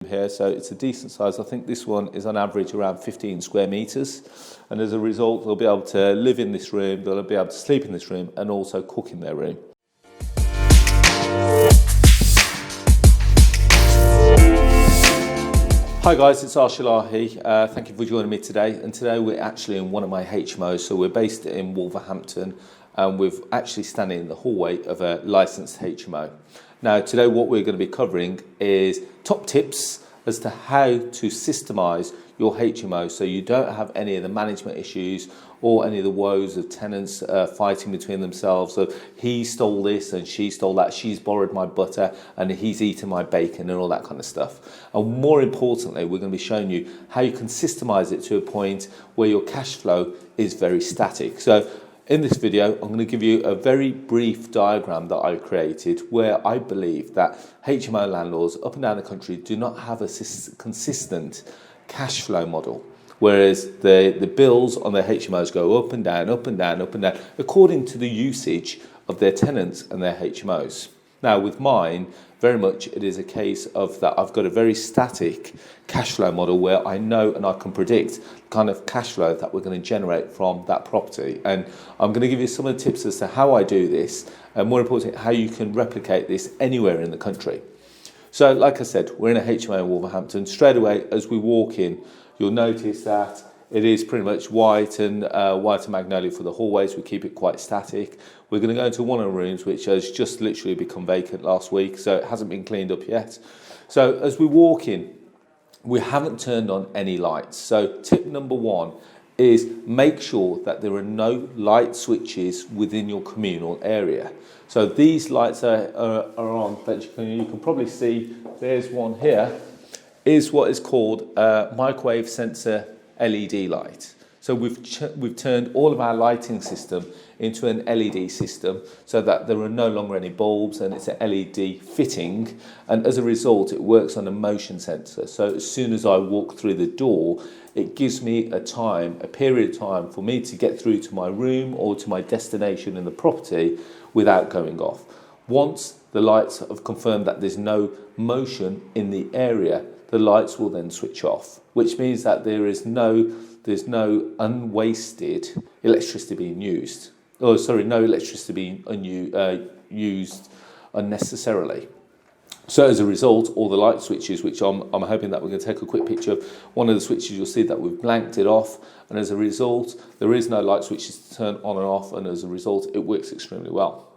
here, so it's a decent size. I think this one is on average around 15 square meters, and as a result they'll be able to live in this room, they'll be able to sleep in this room and also cook in their room. Hi guys, it's Arsh Ellahi. Thank you for joining me today, and today we're actually in one of my HMOs. So we're based in Wolverhampton and we're actually standing in the hallway of a licensed HMO. Now today what we're going to be covering is top tips as to how to systemize your HMO so you don't have any of the management issues or any of the woes of tenants fighting between themselves. So he stole this and she stole that, she's borrowed my butter and he's eaten my bacon and all that kind of stuff. And more importantly, we're going to be showing you how you can systemize it to a point where your cash flow is very static. So in this video, I'm going to give you a very brief diagram that I created where I believe that HMO landlords up and down the country do not have a consistent cash flow model. Whereas the bills on their HMOs go up and down, up and down, up and down, according to the usage of their tenants and their HMOs. Now with mine, very much it is a case of that I've got a very static cash flow model where I know and I can predict the kind of cash flow that we're going to generate from that property. And I'm going to give you some of the tips as to how I do this, and more importantly, how you can replicate this anywhere in the country. So like I said, we're in a HMO in Wolverhampton. Straight away, as we walk in, you'll notice that it is pretty much white and magnolia for the hallways. We keep it quite static. We're going to go into one of the rooms which has just literally become vacant last week, so it hasn't been cleaned up yet. So as we walk in, we haven't turned on any lights. So tip number one is make sure that there are no light switches within your communal area. So these lights are on that you can probably see. There's one here, is what is called a microwave sensor LED light. So we've turned all of our lighting system into an LED system so that there are no longer any bulbs, and it's an LED fitting, and as a result it works on a motion sensor. So as soon as I walk through the door, it gives me a period of time for me to get through to my room or to my destination in the property without going off. Once the lights have confirmed that there's no motion in the area, the lights will then switch off, which means that there's no unwasted electricity being used. No electricity being used unnecessarily. So as a result, all the light switches, which I'm hoping that we're going to take a quick picture of, one of the switches you'll see that we've blanked it off, and as a result, there is no light switches to turn on and off, and as a result, it works extremely well.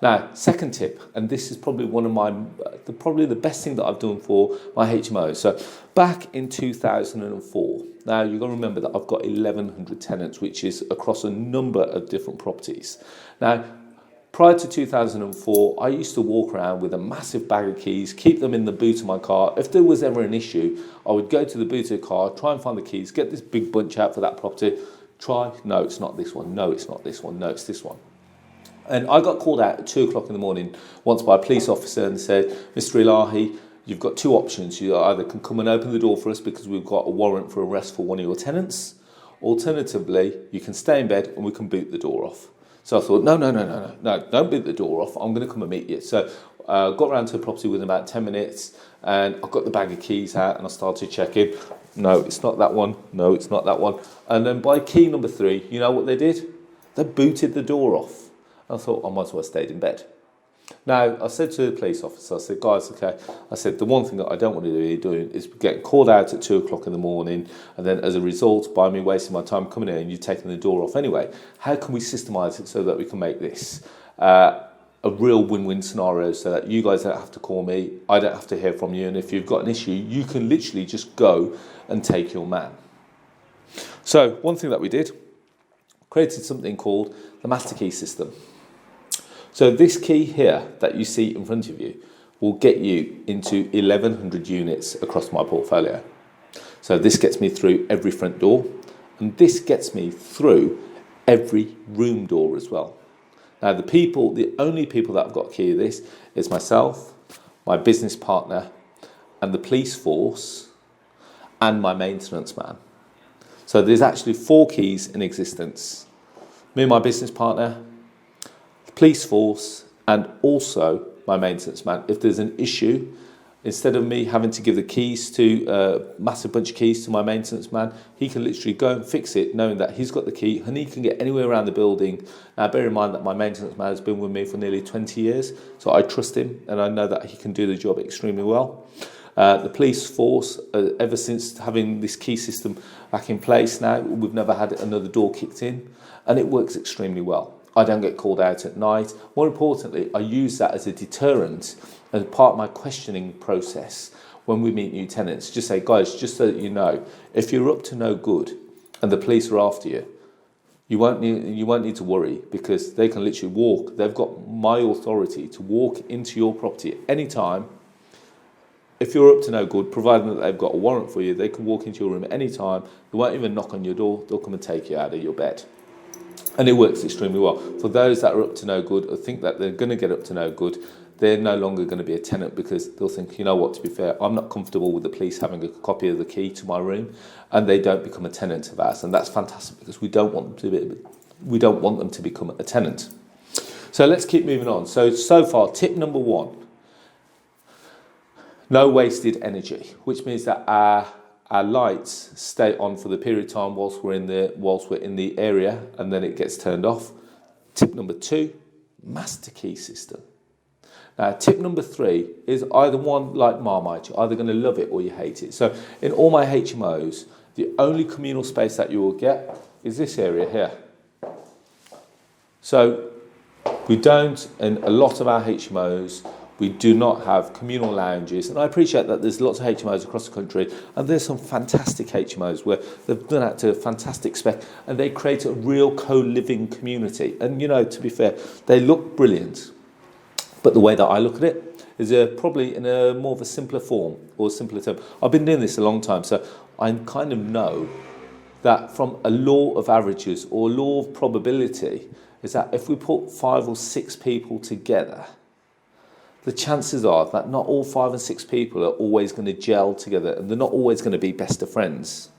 Now, second tip, and this is probably one of probably the best thing that I've done for my HMOs. So back in 2004, now you've got to remember that I've got 1,100 tenants, which is across a number of different properties. Now, prior to 2004, I used to walk around with a massive bag of keys, keep them in the boot of my car. If there was ever an issue, I would go to the boot of the car, try and find the keys, get this big bunch out for that property, no, it's not this one, no, it's not this one, no, it's this one. And I got called out at 2 o'clock in the morning once by a police officer and said, Mr. Ellahi, you've got two options. You either can come and open the door for us because we've got a warrant for arrest for one of your tenants. Alternatively, you can stay in bed and we can boot the door off. So I thought, no, don't boot the door off. I'm going to come and meet you. So I got around to the property within about 10 minutes and I got the bag of keys out and I started checking. No, it's not that one. No, it's not that one. And then by key number 3, you know what they did? They booted the door off. I thought I might as well have stayed in bed. Now, I said to the police officer, I said, guys, okay. I said, the one thing that I don't want to be doing is getting called out at 2 o'clock in the morning, and then as a result, by me wasting my time coming in and you taking the door off anyway. How can we systemize it so that we can make this a real win-win scenario so that you guys don't have to call me, I don't have to hear from you, and if you've got an issue, you can literally just go and take your man. So, one thing that we did, created something called the master key system. So this key here that you see in front of you will get you into 1,100 units across my portfolio. So this gets me through every front door, and this gets me through every room door as well. Now the only people that have got a key of this is myself, my business partner, and the police force, and my maintenance man. So there's actually 4 keys in existence. Me and my business partner, police force, and also my maintenance man. If there's an issue Instead of me having to give the keys to massive bunch of keys to my maintenance man, he can literally go and fix it, knowing that he's got the key and he can get anywhere around the building. Now, bear in mind that my maintenance man has been with me for nearly 20 years, so I trust him and I know that he can do the job extremely well. The police force, ever since having this key system back in place now, we've never had another door kicked in, and it works extremely well. I don't get called out at night. More importantly, I use that as a deterrent as part of my questioning process when we meet new tenants. Just say, guys, just so that you know, if you're up to no good and the police are after you, you won't need to worry, because they can literally walk. They've got my authority to walk into your property at any time. If you're up to no good, providing that they've got a warrant for you, they can walk into your room at any time. They won't even knock on your door. They'll come and take you out of your bed. And it works extremely well. For those that are up to no good or think that they're going to get up to no good, they're no longer going to be a tenant, because they'll think, you know what, to be fair, I'm not comfortable with the police having a copy of the key to my room, and they don't become a tenant of ours. And that's fantastic, because we don't want them to become a tenant. So let's keep moving on. So far, tip number 1, no wasted energy, which means that our lights stay on for the period of time whilst we're in the area, and then it gets turned off. Tip number 2, master key system. Now, tip number 3 is either one like Marmite. You're either going to love it or you hate it. So in all my HMOs, the only communal space that you will get is this area here. So we don't, in a lot of our HMOs, we do not have communal lounges. And I appreciate that there's lots of HMOs across the country, and there's some fantastic HMOs where they've done that to a fantastic spec, and they create a real co-living community. And, you know, to be fair, they look brilliant. But the way that I look at it is probably in a more of a simpler form, or simpler term. I've been doing this a long time, so I kind of know that from a law of averages or law of probability, is that if we put 5 or 6 people together, the chances are that not all 5 and 6 people are always going to gel together, and they're not always going to be best of friends.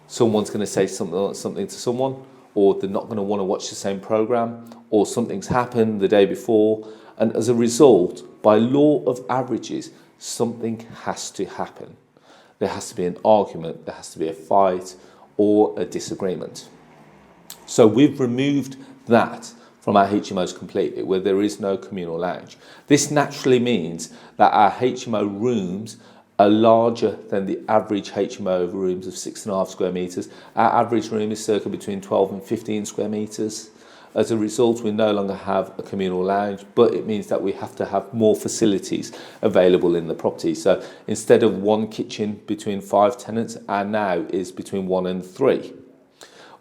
Someone's going to say something to someone, or they're not going to want to watch the same program, or something's happened the day before. And as a result, by law of averages, something has to happen. There has to be an argument, there has to be a fight, or a disagreement. So we've removed that from our HMOs completely, where there is no communal lounge. This naturally means that our HMO rooms are larger than the average HMO rooms of 6.5 square metres. Our average room is circa between 12 and 15 square metres. As a result, we no longer have a communal lounge, but it means that we have to have more facilities available in the property. So instead of 1 kitchen between 5 tenants, our now is between 1 and 3.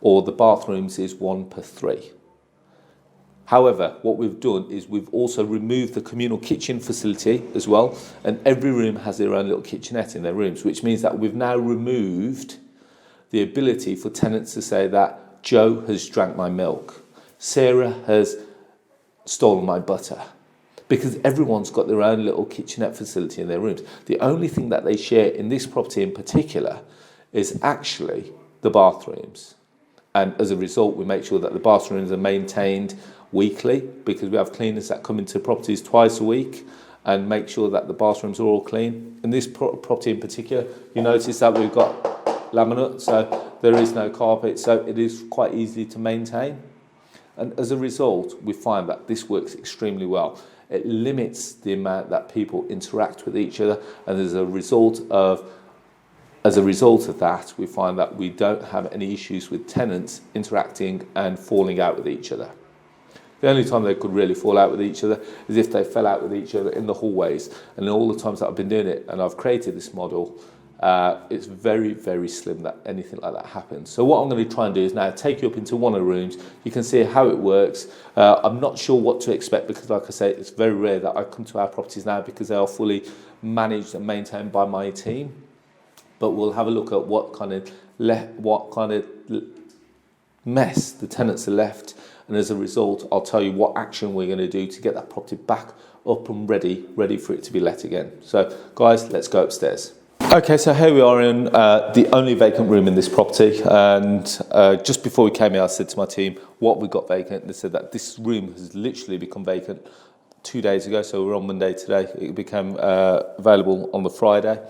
Or the bathrooms is 1 per 3. However, what we've done is we've also removed the communal kitchen facility as well, and every room has their own little kitchenette in their rooms, which means that we've now removed the ability for tenants to say that Joe has drank my milk, Sarah has stolen my butter, because everyone's got their own little kitchenette facility in their rooms. The only thing that they share in this property in particular is actually the bathrooms. And as a result, we make sure that the bathrooms are maintained weekly, because we have cleaners that come into properties twice a week and make sure that the bathrooms are all clean. In this property in particular, you notice that we've got laminate, so there is no carpet, so it is quite easy to maintain. And as a result, we find that this works extremely well. It limits the amount that people interact with each other, and as a result of that, we find that we don't have any issues with tenants interacting and falling out with each other. The only time they could really fall out with each other is if they fell out with each other in the hallways. And all the times that I've been doing it and I've created this model, it's very, very slim that anything like that happens. So what I'm going to try and do is now take you up into one of the rooms. You can see how it works. I'm not sure what to expect, because like I say, it's very rare that I come to our properties now, because they are fully managed and maintained by my team. But we'll have a look at what kind of mess the tenants are left, and as a result, I'll tell you what action we're going to do to get that property back up and ready for it to be let again. So, guys, let's go upstairs. Okay, so here we are in the only vacant room in this property, and just before we came here, I said to my team, what we got vacant. They said that this room has literally become vacant 2 days ago, so we're on Monday today. It became available on the Friday.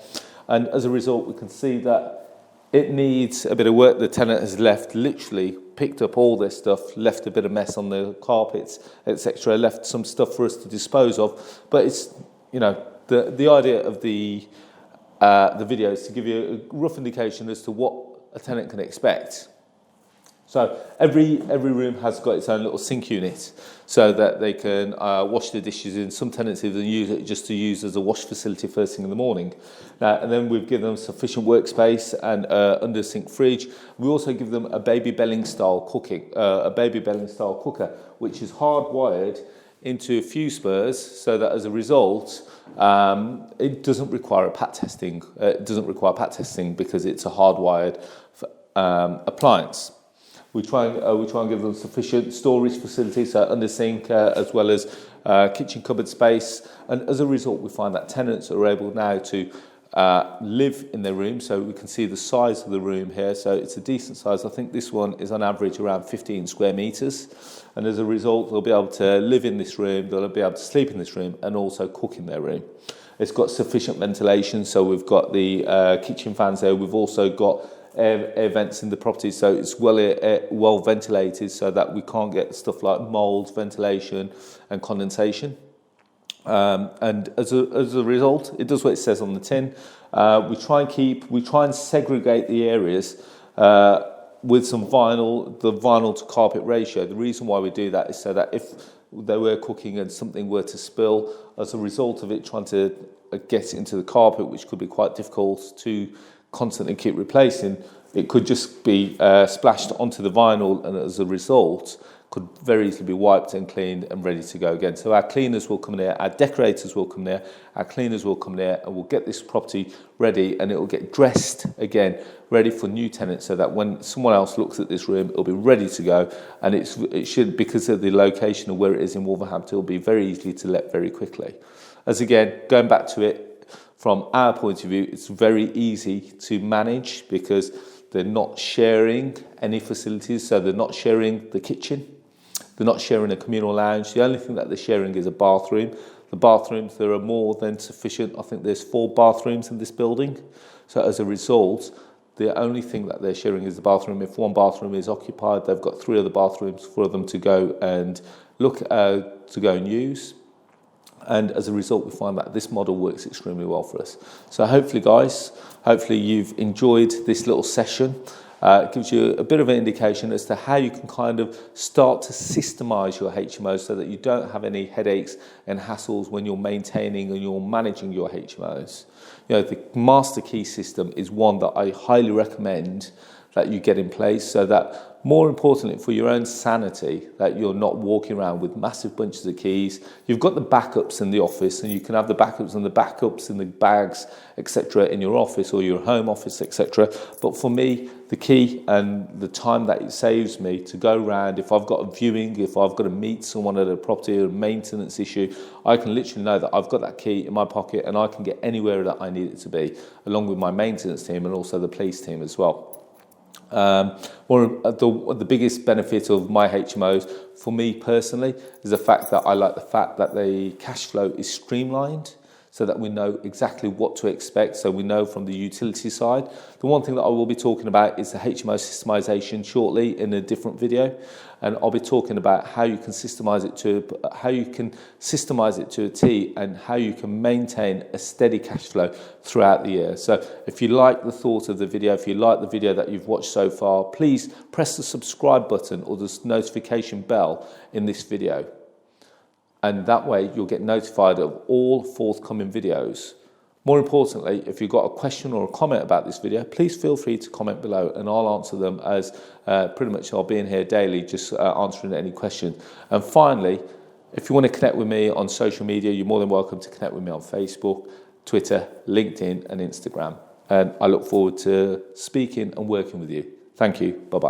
And as a result, we can see that it needs a bit of work. The tenant has literally picked up all this stuff, left a bit of mess on the carpets, etc., left some stuff for us to dispose of. But it's, the idea of the video is to give you a rough indication as to what a tenant can expect. So every room has got its own little sink unit so that they can wash the dishes in. Some tenants even use it just to use as a wash facility first thing in the morning. And then we've given them sufficient workspace and under sink fridge. We also give them a baby belling style cooker, which is hardwired into a few spurs so that as a result, it doesn't require pat testing. It doesn't require pat testing because it's a hardwired appliance. We try and give them sufficient storage facilities, so under sink as well as kitchen cupboard space. And as a result, we find that tenants are able now to live in their room. So we can see the size of the room here. So it's a decent size. I think this one is on average around 15 square meters. And as a result, they'll be able to live in this room, they'll be able to sleep in this room and also cook in their room. It's got sufficient ventilation. So we've got the kitchen fans there. We've also got air vents in the property, so it's well ventilated so that we can't get stuff like mould, ventilation and condensation. And as a result, it does what it says on the tin. We try and segregate the areas with some the vinyl to carpet ratio. The reason why we do that is so that if they were cooking and something were to spill, as a result of it trying to get into the carpet, which could be quite difficult to constantly keep replacing, it could just be splashed onto the vinyl, and as a result could very easily be wiped and cleaned and ready to go again. So our cleaners will come in here, our decorators will come there, our cleaners will come there, and we'll get this property ready, and it will get dressed again, ready for new tenants, so that when someone else looks at this room, it'll be ready to go. And it should, because of the location of where it is in Wolverhampton, it'll be very easy to let very quickly. As again, going back to it, from our point of view, it's very easy to manage because they're not sharing any facilities. So they're not sharing the kitchen. They're not sharing a communal lounge. The only thing that they're sharing is a bathroom. The bathrooms, there are more than sufficient. I think there's 4 bathrooms in this building. So as a result, the only thing that they're sharing is the bathroom. If one bathroom is occupied, they've got 3 other bathrooms for them to go and use. And as a result, we find that this model works extremely well for us. So hopefully, guys, you've enjoyed this little session. It gives you a bit of an indication as to how you can kind of start to systemize your HMOs so that you don't have any headaches and hassles when you're maintaining and you're managing your HMOs. The master key system is one that I highly recommend that you get in place, so that more importantly for your own sanity, that you're not walking around with massive bunches of keys. You've got the backups in the office, and you can have the backups in the bags, etc., in your office or your home office, etc. But for me, the key and the time that it saves me to go around, if I've got a viewing, if I've got to meet someone at a property or a maintenance issue, I can literally know that I've got that key in my pocket and I can get anywhere that I need it to be, along with my maintenance team and also the police team as well. The biggest benefit of my HMOs for me personally is the fact that I like the fact that the cash flow is streamlined, so that we know exactly what to expect. So we know from the utility side. The one thing that I will be talking about is the HMO systemization shortly in a different video, and I'll be talking about how you can systemize it to a T, and how you can maintain a steady cash flow throughout the year. So if you like the thought of the video, if you like the video that you've watched so far, please press the subscribe button or the notification bell in this video. And that way you'll get notified of all forthcoming videos. More importantly, if you've got a question or a comment about this video, please feel free to comment below, and I'll answer them, as pretty much I'll be in here daily just answering any questions. And finally, if you want to connect with me on social media, you're more than welcome to connect with me on Facebook, Twitter, LinkedIn and Instagram. And I look forward to speaking and working with you. Thank you. Bye-bye.